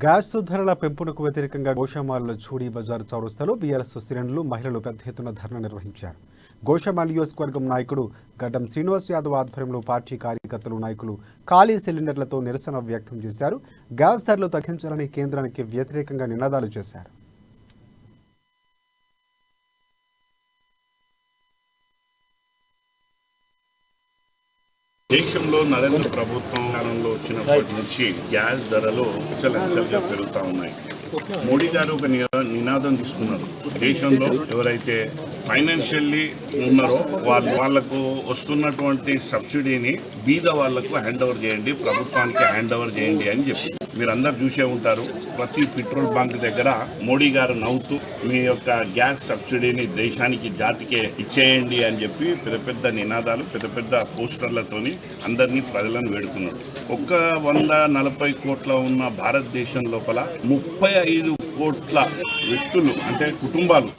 Gas ధరల పెంపునకు వ్యతిరేకంగా గోషామాల్లో చూడీ బజార్ చౌరస్తాలో బీఆర్ఎస్ శ్రేణులు మహిళలు పెద్ద ఎత్తున ధర్నా నిర్వహించారు. గోషామాల్ నియోజకవర్గం నాయకుడు గడ్డం శ్రీనివాస్ యాదవ్ ఆధ్వర్యంలో పార్టీ కార్యకర్తలు నాయకులు ఖాళీ సిలిండర్లతో నిరసన వ్యక్తం చేశారు. గ్యాస్ ధరలు తగ్గించాలని కేంద్రానికి వ్యతిరేకంగా నినాదాలు చేశారు. దేశంలో నరేంద్ర ప్రభుత్వం కాలంలో వచ్చినప్పటి నుంచి గ్యాస్ ధరలు అసలు పెరుగుతూ ఉన్నాయి. మోడీ గారు ఒక నినాదం తీసుకున్నారు. దేశంలో ఎవరైతే ఫైనాన్షియల్లీ ఉన్నారో వాళ్లకు వస్తున్నటువంటి సబ్సిడీని బీద వాళ్లకు హ్యాండ్ ఓవర్ చేయండి, ప్రభుత్వానికి హ్యాండ్ ఓవర్ చేయండి అని చెప్పి మీరందరూ చూసే ఉంటారు. ప్రతి పెట్రోల్ బంక్ దగ్గర మోడీ గారు నవ్వుతూ మీ యొక్క గ్యాస్ సబ్సిడీని దేశానికి జాతికే ఇచ్చేయండి అని చెప్పి పెద్ద పెద్ద నినాదాలు పెద్ద పెద్ద పోస్టర్లతోని అందరినీ ప్రజలను వేడుకున్నారు. 140 కోట్ల ఉన్న భారతదేశం లోపల 35 కోట్ల వ్యక్తులు అంటే కుటుంబాలు